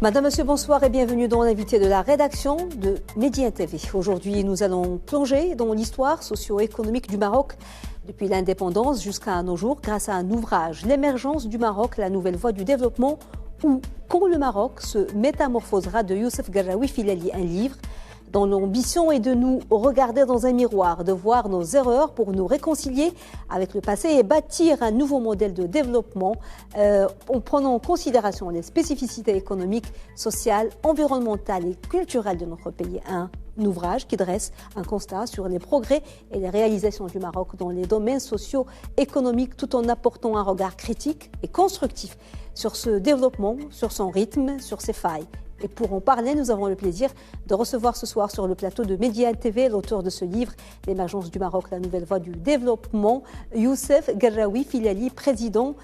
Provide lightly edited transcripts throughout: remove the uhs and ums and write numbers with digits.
Madame, Monsieur, bonsoir et bienvenue dans l'invité de la rédaction de Média TV. Aujourd'hui, nous allons plonger dans l'histoire socio-économique du Maroc depuis l'indépendance jusqu'à nos jours grâce à un ouvrage, L'émergence du Maroc, la nouvelle voie du développement ou Quand le Maroc se métamorphosera de Youssef Garraoui Filali, un livre dont l'ambition est de nous regarder dans un miroir, de voir nos erreurs pour nous réconcilier avec le passé et bâtir un nouveau modèle de développement en prenant en considération les spécificités économiques, sociales, environnementales et culturelles de notre pays. Un ouvrage qui dresse un constat sur les progrès et les réalisations du Maroc dans les domaines socio-économiques tout en apportant un regard critique et constructif sur ce développement, sur son rythme, sur ses failles. Et pour en parler, nous avons le plaisir de recevoir ce soir sur le plateau de Média TV l'auteur de ce livre, L'émergence du Maroc, la nouvelle voie du développement, Youssef Garraoui Filali, président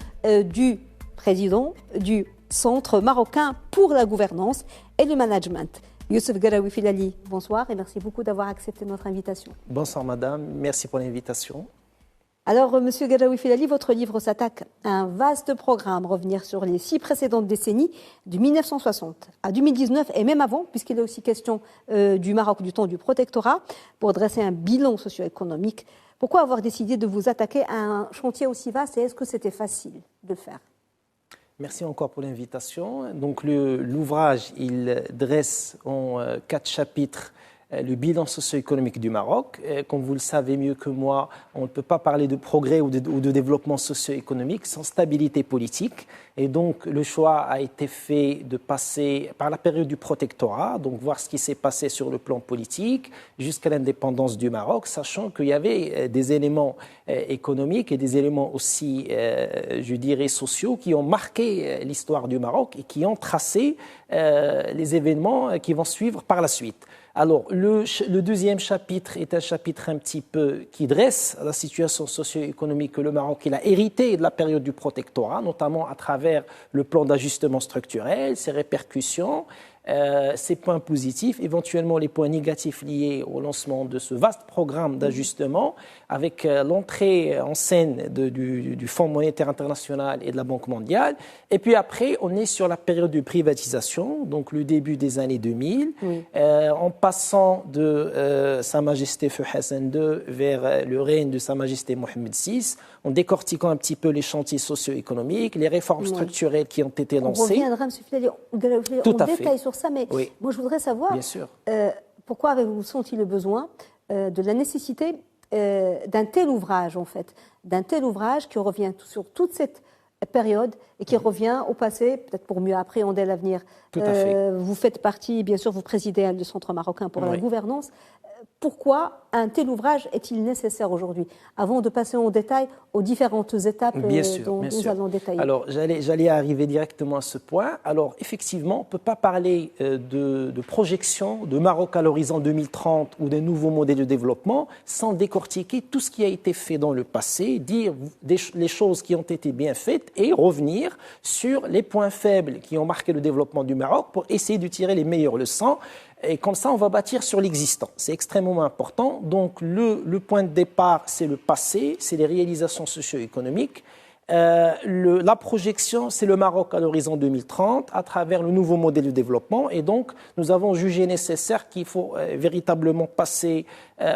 du Centre marocain pour la gouvernance et le management. Youssef Garraoui Filali, bonsoir et merci beaucoup d'avoir accepté notre invitation. Bonsoir madame, merci pour l'invitation. Alors, Monsieur Garraoui Filali, votre livre s'attaque à un vaste programme, revenir sur les 6 précédentes décennies, de 1960 à 2019 et même avant, puisqu'il est aussi question du Maroc du temps du protectorat, pour dresser un bilan socio-économique. Pourquoi avoir décidé de vous attaquer à un chantier aussi vaste et est-ce que c'était facile de le faire ? Merci encore pour l'invitation. Donc l'ouvrage, il dresse en 4 chapitres le bilan socio-économique du Maroc. Comme vous le savez mieux que moi, on ne peut pas parler de progrès ou de développement socio-économique sans stabilité politique. Et donc, le choix a été fait de passer par la période du protectorat, donc voir ce qui s'est passé sur le plan politique jusqu'à l'indépendance du Maroc, sachant qu'il y avait des éléments économiques et des éléments aussi, je dirais, sociaux qui ont marqué l'histoire du Maroc et qui ont tracé les événements qui vont suivre par la suite. Alors, le deuxième chapitre est un chapitre un petit peu qui dresse la situation socio-économique que le Maroc il a hérité de la période du protectorat, notamment à travers le plan d'ajustement structurel, ses répercussions, ses points positifs, éventuellement les points négatifs liés au lancement de ce vaste programme d'ajustement avec l'entrée en scène du Fonds monétaire international et de la Banque mondiale. Et puis après, on est sur la période de privatisation, donc le début des années 2000, en passant de Sa Majesté Feu Hassan II vers le règne de Sa Majesté Mohamed VI, en décortiquant un petit peu les chantiers socio-économiques, les réformes structurelles qui ont été lancées. On reviendra, M. Filali, Tout en détail sur ça, mais moi je voudrais savoir pourquoi avez-vous senti le besoin de la nécessité d'un tel ouvrage, en fait, d'un tel ouvrage qui revient sur toute cette période et qui revient au passé, peut-être pour mieux appréhender l'avenir. Tout à fait. Vous faites partie, bien sûr, vous présidez le Centre marocain pour la gouvernance. Pourquoi un tel ouvrage est-il nécessaire aujourd'hui, avant de passer en détail aux différentes étapes dont nous allons détailler? Alors, j'allais arriver directement à ce point. Alors, effectivement, on ne peut pas parler de projection de Maroc à l'horizon 2030 ou d'un nouveau modèle de développement sans décortiquer tout ce qui a été fait dans le passé, dire les choses qui ont été bien faites et revenir sur les points faibles qui ont marqué le développement du Maroc pour essayer de tirer les meilleures leçons. Et comme ça, on va bâtir sur l'existant. C'est extrêmement important. Donc, le point de départ, c'est le passé, c'est les réalisations socio-économiques. La projection, c'est le Maroc à l'horizon 2030 à travers le nouveau modèle de développement. Et donc, nous avons jugé nécessaire qu'il faut véritablement passer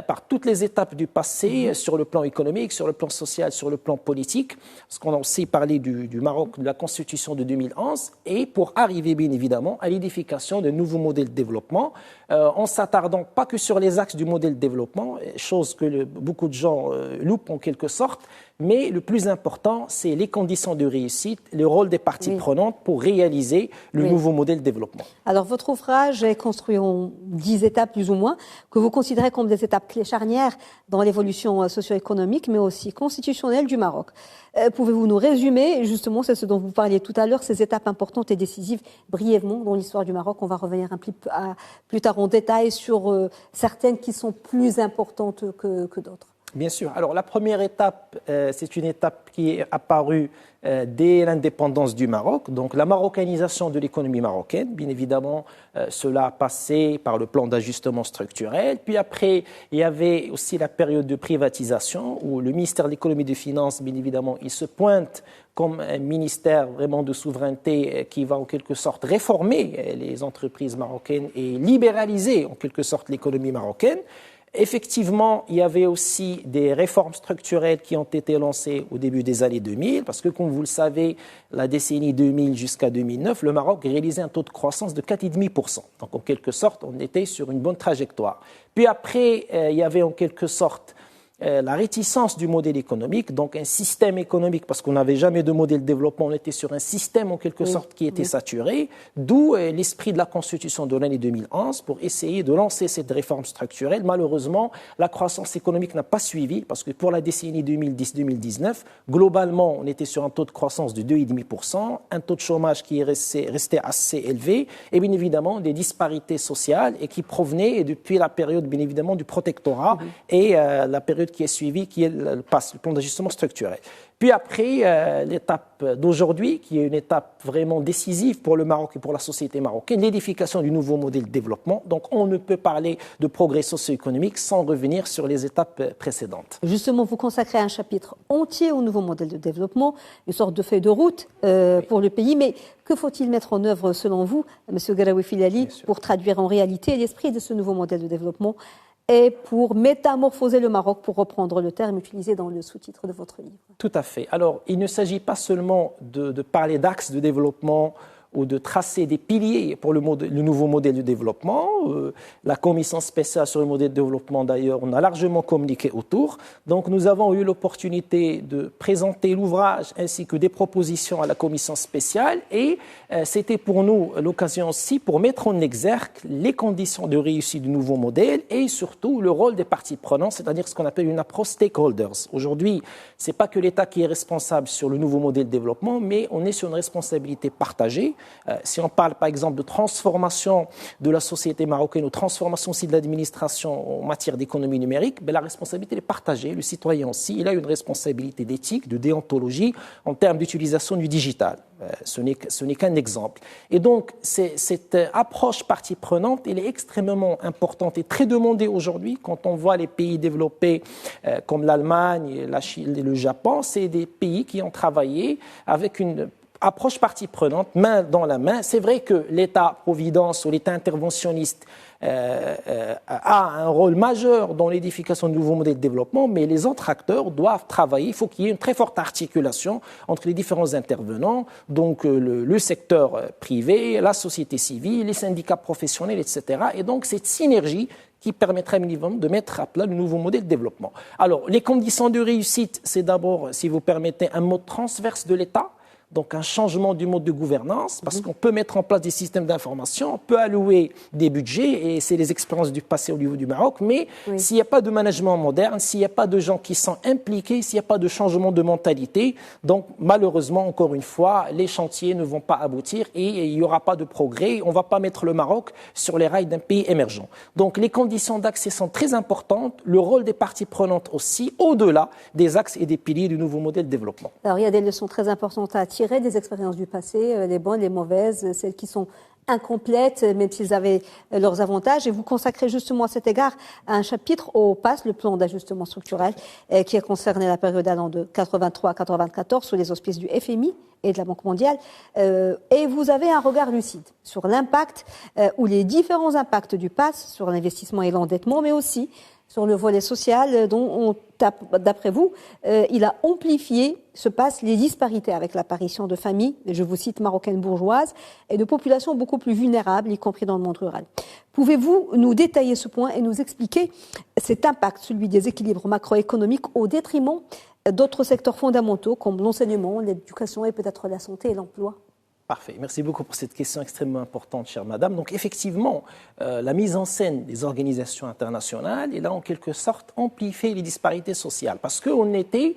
par toutes les étapes du passé sur le plan économique, sur le plan social, sur le plan politique. Parce qu'on a aussi parlé du Maroc, de la Constitution de 2011, et pour arriver bien évidemment à l'édification de nouveaux modèles de développement, en s'attardant pas que sur les axes du modèle de développement, chose que beaucoup de gens loupent en quelque sorte, mais le plus important, c'est les conditions de réussite, le rôle des parties prenantes pour réaliser le nouveau modèle de développement. Alors, votre ouvrage est construit en 10 étapes plus ou moins, que vous considérez comme des étapes clés charnières dans l'évolution socio-économique, mais aussi constitutionnelle du Maroc. Pouvez-vous nous résumer, justement, c'est ce dont vous parliez tout à l'heure, ces étapes importantes et décisives, brièvement, dans l'histoire du Maroc? On va revenir plus tard en détail sur certaines qui sont plus importantes que d'autres. Bien sûr. Alors la première étape, c'est une étape qui est apparue dès l'indépendance du Maroc, donc la marocanisation de l'économie marocaine. Bien évidemment, cela a passé par le plan d'ajustement structurel. Puis après, il y avait aussi la période de privatisation où le ministère de l'économie et des finances, bien évidemment, il se pointe comme un ministère vraiment de souveraineté qui va en quelque sorte réformer les entreprises marocaines et libéraliser en quelque sorte l'économie marocaine. Effectivement, il y avait aussi des réformes structurelles qui ont été lancées au début des années 2000, parce que, comme vous le savez, la décennie 2000 jusqu'à 2009, le Maroc réalisait un taux de croissance de 4,5%. Donc, en quelque sorte, on était sur une bonne trajectoire. Puis après, il y avait en quelque sorte la réticence du modèle économique, donc un système économique, parce qu'on n'avait jamais de modèle de développement, on était sur un système en quelque sorte qui était saturé, d'où l'esprit de la Constitution de l'année 2011 pour essayer de lancer cette réforme structurelle. Malheureusement, la croissance économique n'a pas suivi, parce que pour la décennie 2010-2019, globalement, on était sur un taux de croissance de 2,5%, un taux de chômage qui restait assez élevé, et bien évidemment des disparités sociales et qui provenaient depuis la période, bien évidemment, du protectorat et la période qui est suivi, qui est le plan d'ajustement structurel. Puis après, l'étape d'aujourd'hui, qui est une étape vraiment décisive pour le Maroc et pour la société marocaine, l'édification du nouveau modèle de développement. Donc, on ne peut parler de progrès socio-économique sans revenir sur les étapes précédentes. Justement, vous consacrez un chapitre entier au nouveau modèle de développement, une sorte de feuille de route pour le pays. Mais que faut-il mettre en œuvre, selon vous, M. Garaoui Filali, pour traduire en réalité l'esprit de ce nouveau modèle de développement et pour métamorphoser le Maroc, pour reprendre le terme utilisé dans le sous-titre de votre livre? Tout à fait. Alors, il ne s'agit pas seulement de parler d'axes de développement ou de tracer des piliers pour le nouveau modèle de développement. La commission spéciale sur le modèle de développement, d'ailleurs, on a largement communiqué autour. Donc, nous avons eu l'opportunité de présenter l'ouvrage ainsi que des propositions à la commission spéciale et c'était pour nous l'occasion aussi pour mettre en exergue les conditions de réussite du nouveau modèle et surtout le rôle des parties prenantes, c'est-à-dire ce qu'on appelle une approche stakeholders. Aujourd'hui, ce n'est pas que l'État qui est responsable sur le nouveau modèle de développement, mais on est sur une responsabilité partagée. Si on parle par exemple de transformation de la société marocaine ou transformation aussi de l'administration en matière d'économie numérique, la responsabilité est partagée. Le citoyen aussi, il a une responsabilité d'éthique, de déontologie en termes d'utilisation du digital. Ce n'est qu'un exemple. Et donc, cette approche partie prenante, elle est extrêmement importante et très demandée aujourd'hui quand on voit les pays développés comme l'Allemagne, la Chine et le Japon. C'est des pays qui ont travaillé avec une approche partie prenante, main dans la main. C'est vrai que l'État-providence ou l'État interventionniste a un rôle majeur dans l'édification de nouveaux modèles de développement, mais les autres acteurs doivent travailler. Il faut qu'il y ait une très forte articulation entre les différents intervenants, donc le secteur privé, la société civile, les syndicats professionnels, etc. Et donc cette synergie qui permettrait minimum de mettre à plat le nouveau modèle de développement. Alors, les conditions de réussite, c'est d'abord, si vous permettez, un mode transverse de l'État. Donc un changement du mode de gouvernance, parce qu'on peut mettre en place des systèmes d'information, on peut allouer des budgets, et c'est les expériences du passé au niveau du Maroc, mais s'il n'y a pas de management moderne, s'il n'y a pas de gens qui sont impliqués, s'il n'y a pas de changement de mentalité, donc malheureusement, encore une fois, les chantiers ne vont pas aboutir et il n'y aura pas de progrès. On ne va pas mettre le Maroc sur les rails d'un pays émergent. Donc les conditions d'accès sont très importantes, le rôle des parties prenantes aussi, au-delà des axes et des piliers du nouveau modèle de développement. Alors il y a des leçons très importantes à tirer des expériences du passé, les bonnes, les mauvaises, celles qui sont incomplètes, même s'ils avaient leurs avantages. Et vous consacrez justement à cet égard un chapitre au PAS, le plan d'ajustement structurel, qui a concerné la période allant de 83 à 94 sous les auspices du FMI et de la Banque mondiale. Et vous avez un regard lucide sur l'impact ou les différents impacts du PAS sur l'investissement et l'endettement, mais aussi sur le volet social dont, d'après vous, il a amplifié, se passent les disparités avec l'apparition de familles, je vous cite, marocaines bourgeoises, et de populations beaucoup plus vulnérables, y compris dans le monde rural. Pouvez-vous nous détailler ce point et nous expliquer cet impact, celui des équilibres macroéconomiques, au détriment d'autres secteurs fondamentaux comme l'enseignement, l'éducation et peut-être la santé et l'emploi? Parfait. Merci beaucoup pour cette question extrêmement importante, chère madame. Donc, effectivement, la mise en scène des organisations internationales, il a en quelque sorte amplifié les disparités sociales parce qu'on était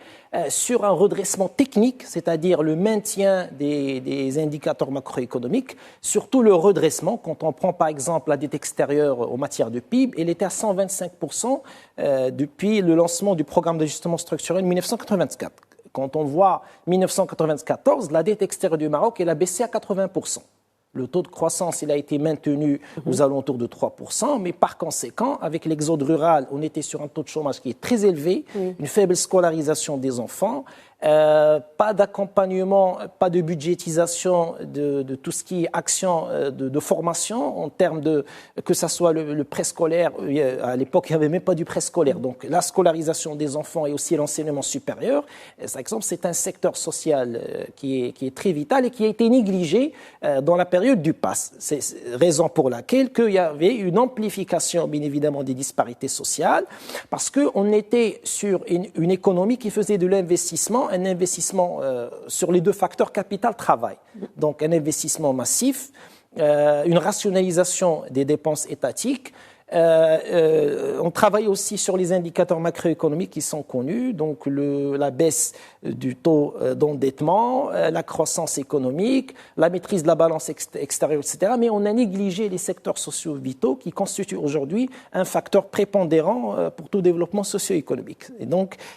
sur un redressement technique, c'est-à-dire le maintien des indicateurs macroéconomiques, surtout le redressement. Quand on prend par exemple la dette extérieure en matière de PIB, elle était à 125% depuis le lancement du programme d'ajustement structurel 1984. Quand on voit 1994, la dette extérieure du Maroc, elle a baissé à 80%. Le taux de croissance, il a été maintenu aux alentours de 3%, mais par conséquent, avec l'exode rural, on était sur un taux de chômage qui est très élevé, une faible scolarisation des enfants, pas d'accompagnement, pas de budgétisation de tout ce qui est action de formation en termes de, que ce soit le préscolaire, à l'époque il n'y avait même pas du préscolaire, donc la scolarisation des enfants et aussi l'enseignement supérieur, par exemple c'est un secteur social qui est très vital et qui a été négligé dans la période du PAS. C'est raison pour laquelle il y avait une amplification bien évidemment des disparités sociales parce qu'on était sur une économie qui faisait de l'investissement, un investissement sur les deux facteurs capital-travail. Donc un investissement massif, une rationalisation des dépenses étatiques. On travaille aussi sur les indicateurs macroéconomiques qui sont connus, donc la baisse du taux d'endettement, la croissance économique, la maîtrise de la balance extérieure, etc. Mais on a négligé les secteurs sociaux vitaux qui constituent aujourd'hui un facteur prépondérant pour tout développement socio-économique.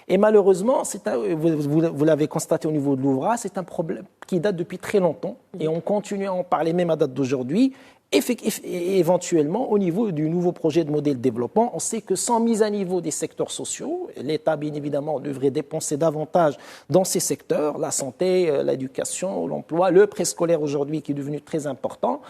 Et malheureusement, vous l'avez constaté au niveau de l'ouvrage, c'est un problème qui date depuis très longtemps et on continue à en parler même à date d'aujourd'hui. Éventuellement, au niveau du nouveau projet de modèle de développement, on sait que sans mise à niveau des secteurs sociaux, l'État, bien évidemment, devrait dépenser davantage dans ces secteurs, la santé, l'éducation, l'emploi, le préscolaire aujourd'hui qui est devenu très important.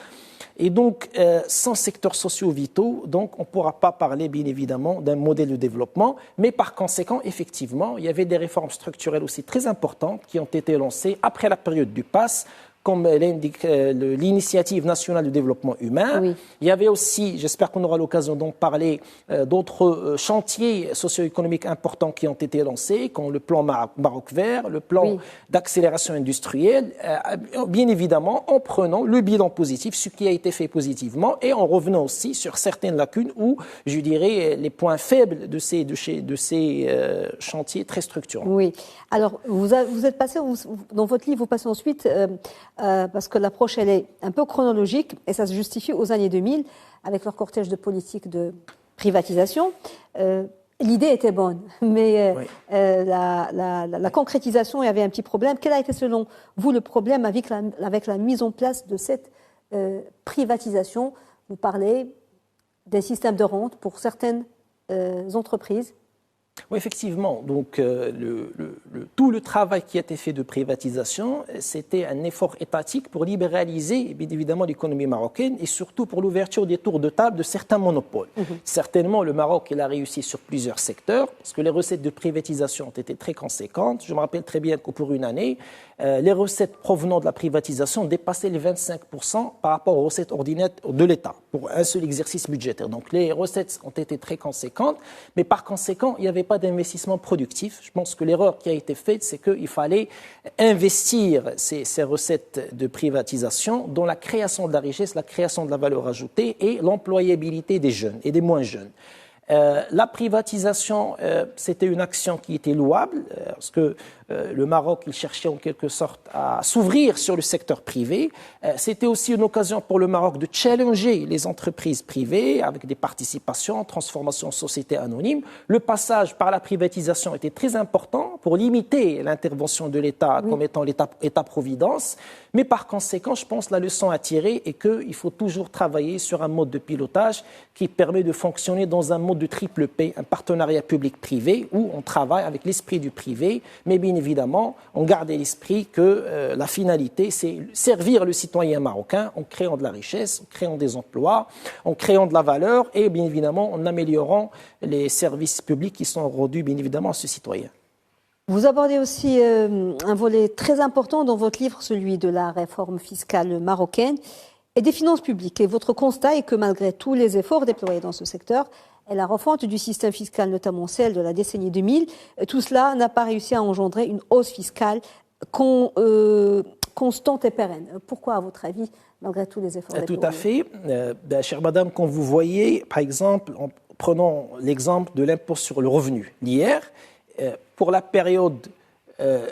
Et donc, sans secteurs sociaux vitaux, donc, on ne pourra pas parler, bien évidemment, d'un modèle de développement. Mais par conséquent, effectivement, il y avait des réformes structurelles aussi très importantes qui ont été lancées après la période du PAS, comme l'indique l'Initiative nationale de développement humain. Oui. Il y avait aussi, j'espère qu'on aura l'occasion d'en parler, d'autres chantiers socio-économiques importants qui ont été lancés, comme le plan Maroc Vert, le plan d'accélération industrielle, bien évidemment en prenant le bilan positif, ce qui a été fait positivement, et en revenant aussi sur certaines lacunes ou, je dirais, les points faibles de ces chantiers très structurants. Oui. Alors, vous êtes passé, dans votre livre, vous passez ensuite... parce que l'approche, elle est un peu chronologique et ça se justifie aux années 2000 avec leur cortège de politique de privatisation. L'idée était bonne, mais la concrétisation, il y avait un petit problème. Quel a été, selon vous, le problème avec la mise en place de cette privatisation? Vous parlez des systèmes de rente pour certaines entreprises. Oui, effectivement. Donc, tout le travail qui a été fait de privatisation, c'était un effort étatique pour libéraliser, bien évidemment, l'économie marocaine et surtout pour l'ouverture des tours de table de certains monopoles. Certainement, le Maroc, il a réussi sur plusieurs secteurs parce que les recettes de privatisation ont été très conséquentes. Je me rappelle très bien que pour une année, les recettes provenant de la privatisation dépassaient les 25% par rapport aux recettes ordinaires de l'État pour un seul exercice budgétaire. Donc, les recettes ont été très conséquentes, mais par conséquent, il n'y avait pas d'investissement productif. Je pense que l'erreur qui a été faite, c'est qu'il fallait investir ces recettes de privatisation dans la création de la richesse, la création de la valeur ajoutée et l'employabilité des jeunes et des moins jeunes. La privatisation, c'était une action qui était louable parce que le Maroc, il cherchait en quelque sorte à s'ouvrir sur le secteur privé. C'était aussi une occasion pour le Maroc de challenger les entreprises privées avec des participations, transformation en société anonyme. Le passage par la privatisation était très important pour limiter l'intervention de l'État comme étant l'État-providence. Mais par conséquent, je pense que la leçon à tirer est qu'il faut toujours travailler sur un mode de pilotage qui permet de fonctionner dans un mode de triple P, un partenariat public-privé où on travaille avec l'esprit du privé, mais bien évidemment, on garde à l'esprit que la finalité, c'est servir le citoyen marocain en créant de la richesse, en créant des emplois, en créant de la valeur et bien évidemment en améliorant les services publics qui sont rendus bien évidemment à ce citoyen. Vous abordez aussi un volet très important dans votre livre, celui de la réforme fiscale marocaine et des finances publiques. Et votre constat est que malgré tous les efforts déployés dans ce secteur, et la refonte du système fiscal, notamment celle de la décennie 2000, tout cela n'a pas réussi à engendrer une hausse fiscale constante et pérenne. Pourquoi, à votre avis, malgré tous les efforts? Tout à fait. Chère madame, quand vous voyez, par exemple, prenons l'exemple de l'impôt sur le revenu. D'hier, pour la période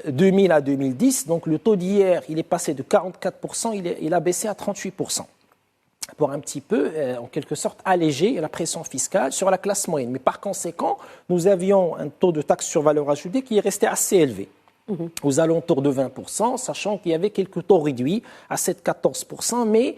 2000 à 2010, donc le taux d'hier, il est passé de 44%, il a baissé à 38%. Pour un petit peu, en quelque sorte, alléger la pression fiscale sur la classe moyenne. Mais par conséquent, nous avions un taux de taxe sur valeur ajoutée qui est resté assez élevé, aux alentours de 20%, sachant qu'il y avait quelques taux réduits à 7-14%. Mais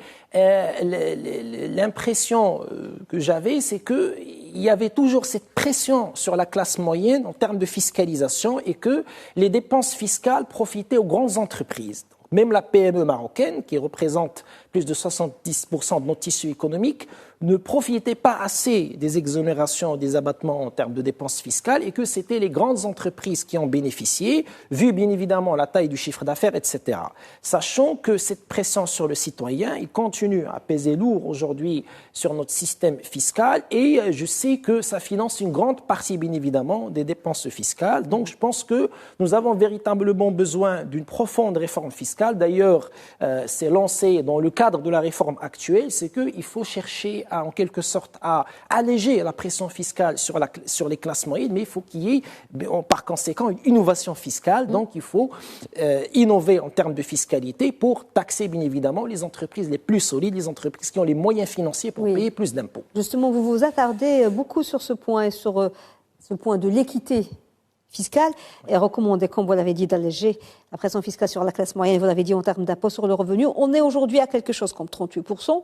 l'impression que j'avais, c'est qu'il y avait toujours cette pression sur la classe moyenne en termes de fiscalisation et que les dépenses fiscales profitaient aux grandes entreprises. Même la PME marocaine, qui représente plus de 70% de notre tissu économique, ne profitait pas assez des exonérations, des abattements en termes de dépenses fiscales et que c'était les grandes entreprises qui en bénéficiaient, vu bien évidemment la taille du chiffre d'affaires, etc. Sachant que cette pression sur le citoyen, il continue à peser lourd aujourd'hui sur notre système fiscal et je sais que ça finance une grande partie, bien évidemment, des dépenses fiscales. Donc je pense que nous avons véritablement besoin d'une profonde réforme fiscale. D'ailleurs, c'est lancé dans le cadre de la réforme actuelle, c'est qu'il faut chercher en quelque sorte à alléger la pression fiscale sur les classes moyennes, mais il faut qu'il y ait par conséquent une innovation fiscale. Donc il faut innover en termes de fiscalité pour taxer bien évidemment les entreprises les plus solides, les entreprises qui ont les moyens financiers pour payer plus d'impôts. Justement, vous vous attardez beaucoup sur ce point et sur ce point de l'équité fiscale et recommandé, comme vous l'avez dit, d'alléger la pression fiscale sur la classe moyenne, vous l'avez dit en termes d'impôt sur le revenu. On est aujourd'hui à quelque chose comme 38%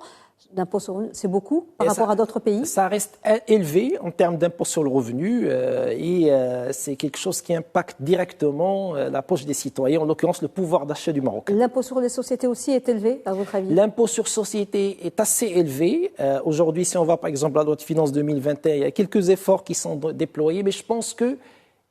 d'impôt sur le revenu. C'est beaucoup par rapport à d'autres pays? Ça reste élevé en termes d'impôt sur le revenu c'est quelque chose qui impacte directement la poche des citoyens, en l'occurrence le pouvoir d'achat du Maroc. L'impôt sur les sociétés aussi est élevé, à votre avis? L'impôt sur sociétés est assez élevé. Aujourd'hui, si on va par exemple à la loi de finances 2021, il y a quelques efforts qui sont déployés, mais je pense que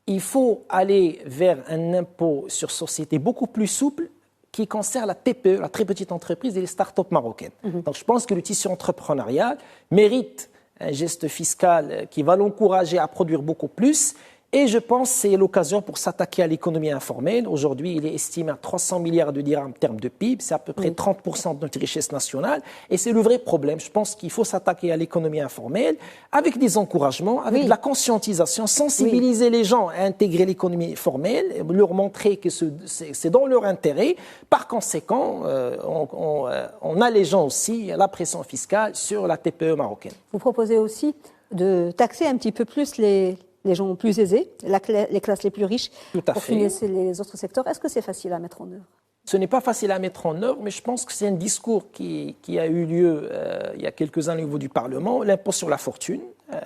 il faut aller vers un impôt sur société beaucoup plus souple qui concerne la TPE, la très petite entreprise, et les start-up marocaines. Donc je pense que le tissu entrepreneurial mérite un geste fiscal qui va l'encourager à produire beaucoup plus. Et je pense que c'est l'occasion pour s'attaquer à l'économie informelle. Aujourd'hui, il est estimé à 300 milliards de dirhams en termes de PIB. C'est à peu près 30% de notre richesse nationale. Et c'est le vrai problème. Je pense qu'il faut s'attaquer à l'économie informelle avec des encouragements, avec de la conscientisation, sensibiliser les gens à intégrer l'économie formelle, leur montrer que c'est dans leur intérêt. Par conséquent, en allégeant aussi la pression fiscale sur la TPE marocaine. Vous proposez aussi de taxer un petit peu plus les gens plus aisés, les classes les plus riches, pour financer les autres secteurs. Est-ce que c'est facile à mettre en œuvre? Ce n'est pas facile à mettre en œuvre, mais je pense que c'est un discours qui a eu lieu il y a quelques années au niveau du Parlement. L'impôt sur la fortune,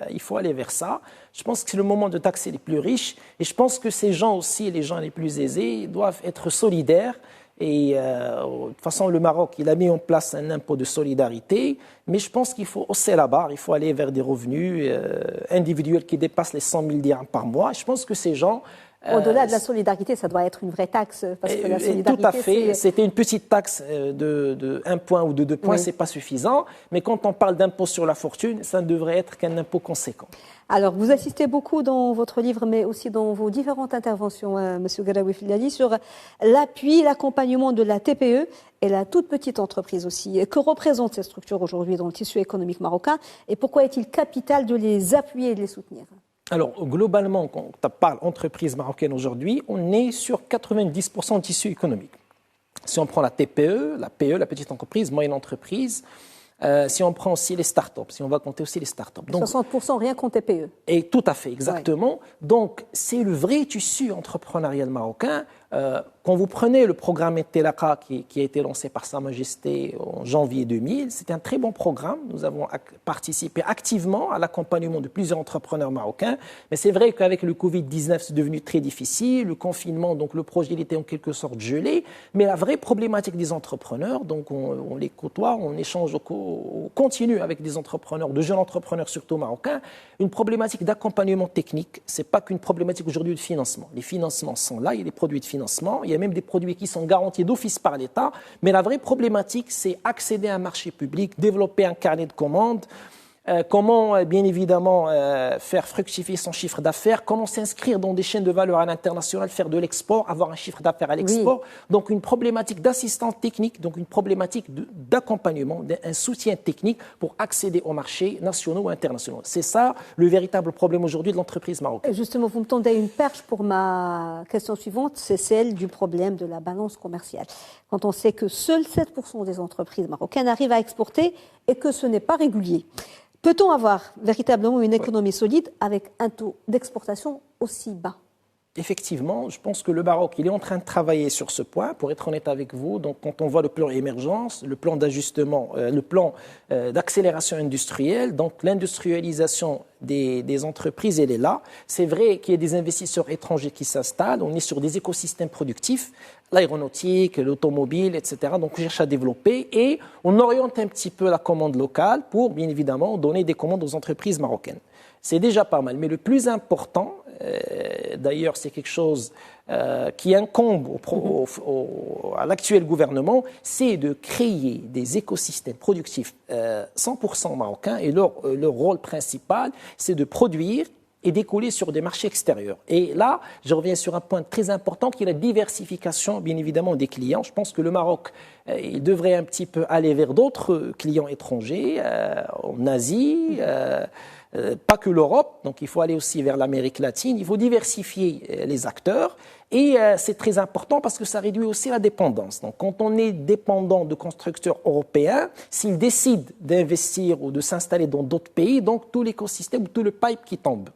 il faut aller vers ça. Je pense que c'est le moment de taxer les plus riches. Et je pense que ces gens aussi, les gens les plus aisés, doivent être solidaires. Et de toute façon, le Maroc, il a mis en place un impôt de solidarité, mais je pense qu'il faut hausser la barre, il faut aller vers des revenus individuels qui dépassent les 100 000 dirhams par mois. Je pense que ces gens... Au-delà de la solidarité, ça doit être une vraie taxe, parce que la solidarité... Tout à fait. C'était une petite taxe de 1 point ou de 2 points, c'est pas suffisant. Mais quand on parle d'impôt sur la fortune, ça ne devrait être qu'un impôt conséquent. Alors, vous assistez beaucoup dans votre livre, mais aussi dans vos différentes interventions, M. Garaoui Filali, sur l'appui, l'accompagnement de la TPE et la toute petite entreprise aussi. Que représentent ces structures aujourd'hui dans le tissu économique marocain et pourquoi est-il capital de les appuyer et de les soutenir? Alors, globalement, quand on parle entreprise marocaine aujourd'hui, on est sur 90% de tissu économique. Si on prend la TPE, la PE, la petite entreprise, moyenne entreprise, si on prend aussi les start-up, si on va compter aussi les start-up. Donc, 60% rien qu'en TPE. Et tout à fait, exactement. Ouais. Donc, c'est le vrai tissu entrepreneurial marocain. Quand vous prenez le programme Telaka qui a été lancé par Sa Majesté en janvier 2000, c'est un très bon programme. Nous avons participé activement à l'accompagnement de plusieurs entrepreneurs marocains. Mais c'est vrai qu'avec le Covid-19, c'est devenu très difficile. Le confinement, donc le projet, il était en quelque sorte gelé. Mais la vraie problématique des entrepreneurs, donc on les côtoie, on échange au continu avec des entrepreneurs, de jeunes entrepreneurs surtout marocains, une problématique d'accompagnement technique. Ce n'est pas qu'une problématique aujourd'hui de financement. Les financements sont là, il y a des produits de financement. Il y a même des produits qui sont garantis d'office par l'État. Mais la vraie problématique, c'est accéder à un marché public, développer un carnet de commandes, comment, bien évidemment, faire fructifier son chiffre d'affaires, comment s'inscrire dans des chaînes de valeur à l'international, faire de l'export, avoir un chiffre d'affaires à l'export. Oui. Donc, une problématique d'assistance technique, donc une problématique d'accompagnement, un soutien technique pour accéder aux marchés nationaux ou internationaux. C'est ça le véritable problème aujourd'hui de l'entreprise marocaine. Justement, vous me tendez une perche pour ma question suivante, c'est celle du problème de la balance commerciale. Quand on sait que seuls 7% des entreprises marocaines arrivent à exporter et que ce n'est pas régulier. Peut-on avoir véritablement une économie solide avec un taux d'exportation aussi bas ? Effectivement, je pense que le Maroc, il est en train de travailler sur ce point, pour être honnête avec vous. Donc, quand on voit le plan émergence, le plan d'ajustement, le plan d'accélération industrielle, donc l'industrialisation des entreprises, elle est là. C'est vrai qu'il y a des investisseurs étrangers qui s'installent. On est sur des écosystèmes productifs, l'aéronautique, l'automobile, etc. Donc, on cherche à développer et on oriente un petit peu la commande locale pour, bien évidemment, donner des commandes aux entreprises marocaines. C'est déjà pas mal. Mais le plus important, d'ailleurs, c'est quelque chose qui incombe à l'actuel gouvernement, c'est de créer des écosystèmes productifs 100% marocains. Et leur rôle principal, c'est de produire et d'écouler sur des marchés extérieurs. Et là, je reviens sur un point très important qui est la diversification, bien évidemment, des clients. Je pense que le Maroc, il devrait un petit peu aller vers d'autres clients étrangers, en Asie, pas que l'Europe, donc il faut aller aussi vers l'Amérique latine, il faut diversifier les acteurs et c'est très important parce que ça réduit aussi la dépendance. Donc quand on est dépendant de constructeurs européens, s'ils décident d'investir ou de s'installer dans d'autres pays, donc tout l'écosystème, tout le pipe qui tombe.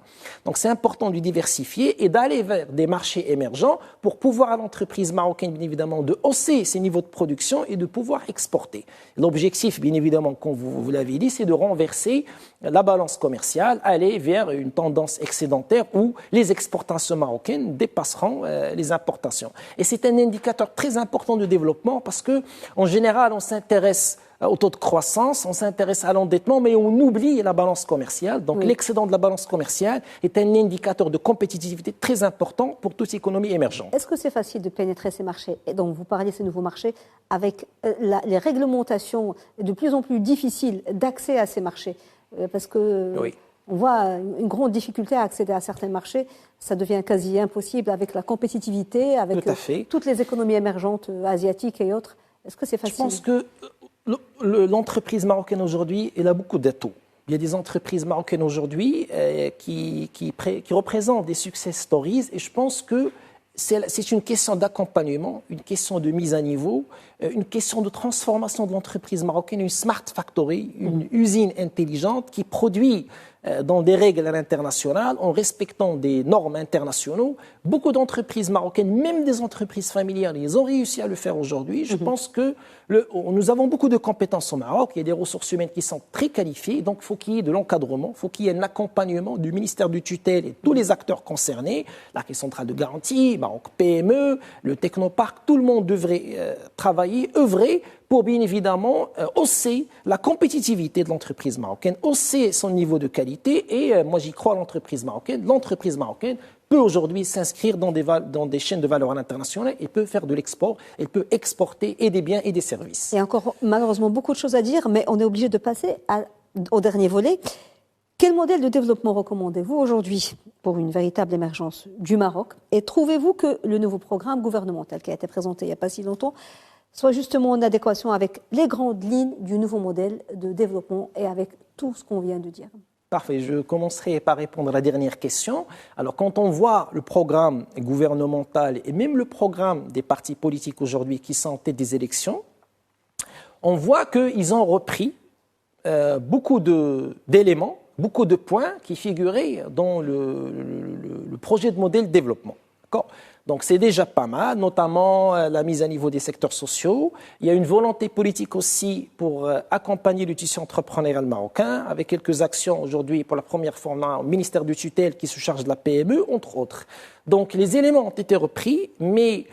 Donc c'est important de diversifier et d'aller vers des marchés émergents pour pouvoir à l'entreprise marocaine, bien évidemment, de hausser ses niveaux de production et de pouvoir exporter. L'objectif, bien évidemment, comme vous l'avez dit, c'est de renverser la balance commerciale, aller vers une tendance excédentaire où les exportations marocaines dépasseront les importations. Et c'est un indicateur très important de développement parce que, en général, on s'intéresse au taux de croissance, on s'intéresse à l'endettement, mais on oublie la balance commerciale. Donc, l'excédent de la balance commerciale est un indicateur de compétitivité très important pour toute économie émergente. Est-ce que c'est facile de pénétrer ces marchés? Et donc, vous parlez de ces nouveaux marchés avec les réglementations de plus en plus difficiles d'accès à ces marchés. Parce que on voit une grande difficulté à accéder à certains marchés. Ça devient quasi impossible avec la compétitivité, avec toutes les économies émergentes asiatiques et autres. Est-ce que c'est facile? Je pense que l'entreprise marocaine aujourd'hui, elle a beaucoup d'atouts. Il y a des entreprises marocaines aujourd'hui qui représentent des success stories et je pense que c'est une question d'accompagnement, une question de mise à niveau, une question de transformation de l'entreprise marocaine, une smart factory, une usine intelligente qui produit dans des règles à l'international, en respectant des normes internationales. Beaucoup d'entreprises marocaines, même des entreprises familiales, ils ont réussi à le faire aujourd'hui. Je pense que nous avons beaucoup de compétences au Maroc. Il y a des ressources humaines qui sont très qualifiées. Donc, il faut qu'il y ait de l'encadrement, il faut qu'il y ait un accompagnement du ministère du tutelle et tous les acteurs concernés, la Caisse centrale de garantie, Maroc PME, le Technoparc, tout le monde devrait travailler, œuvrer pour bien évidemment hausser la compétitivité de l'entreprise marocaine, hausser son niveau de qualité et moi j'y crois à l'entreprise marocaine. L'entreprise marocaine peut aujourd'hui s'inscrire dans des chaînes de valeur à l'international et peut faire de l'export, elle peut exporter et des biens et des services. Il y a encore malheureusement beaucoup de choses à dire, mais on est obligé de passer au dernier volet. Quel modèle de développement recommandez-vous aujourd'hui pour une véritable émergence du Maroc? Et trouvez-vous que le nouveau programme gouvernemental qui a été présenté il n'y a pas si longtemps soit justement en adéquation avec les grandes lignes du nouveau modèle de développement et avec tout ce qu'on vient de dire? Parfait, je commencerai par répondre à la dernière question. Alors, quand on voit le programme gouvernemental et même le programme des partis politiques aujourd'hui qui sont en tête des élections, on voit qu'ils ont repris beaucoup d'éléments, beaucoup de points qui figuraient dans le projet de modèle de développement. D'accord ? Donc c'est déjà pas mal, notamment la mise à niveau des secteurs sociaux. Il y a une volonté politique aussi pour accompagner le tissu entrepreneurial marocain, avec quelques actions aujourd'hui pour la première fois au ministère du tutelle qui se charge de la PME, entre autres. Donc les éléments ont été repris, mais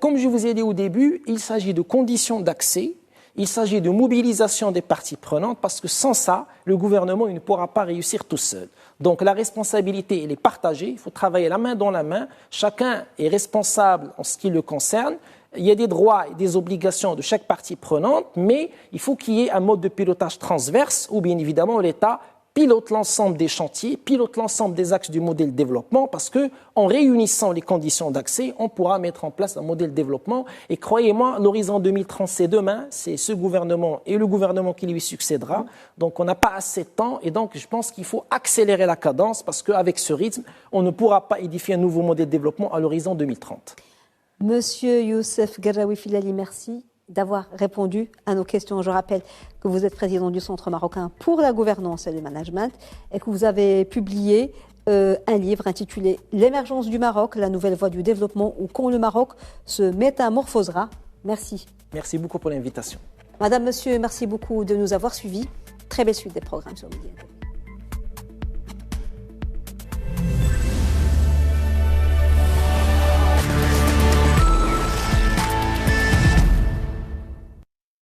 comme je vous ai dit au début, il s'agit de conditions d'accès. Il s'agit de mobilisation des parties prenantes parce que sans ça, le gouvernement il ne pourra pas réussir tout seul. Donc la responsabilité, elle est partagée. Il faut travailler la main dans la main. Chacun est responsable en ce qui le concerne. Il y a des droits et des obligations de chaque partie prenante, mais il faut qu'il y ait un mode de pilotage transverse où, bien évidemment, l'État pilote l'ensemble des chantiers, pilote l'ensemble des axes du modèle développement, parce que en réunissant les conditions d'accès, on pourra mettre en place un modèle développement. Et croyez-moi, l'horizon 2030, c'est demain, c'est ce gouvernement et le gouvernement qui lui succédera. Donc on n'a pas assez de temps, et donc je pense qu'il faut accélérer la cadence, parce qu'avec ce rythme, on ne pourra pas édifier un nouveau modèle de développement à l'horizon 2030. Monsieur Youssef Gerraoui Filali, merci d'avoir répondu à nos questions. Je rappelle que vous êtes président du Centre marocain pour la gouvernance et le management et que vous avez publié un livre intitulé « L'émergence du Maroc, la nouvelle voie du développement ou quand le Maroc se métamorphosera ». Merci. Merci beaucoup pour l'invitation. Madame, monsieur, merci beaucoup de nous avoir suivis. Très belle suite des programmes sur Midi.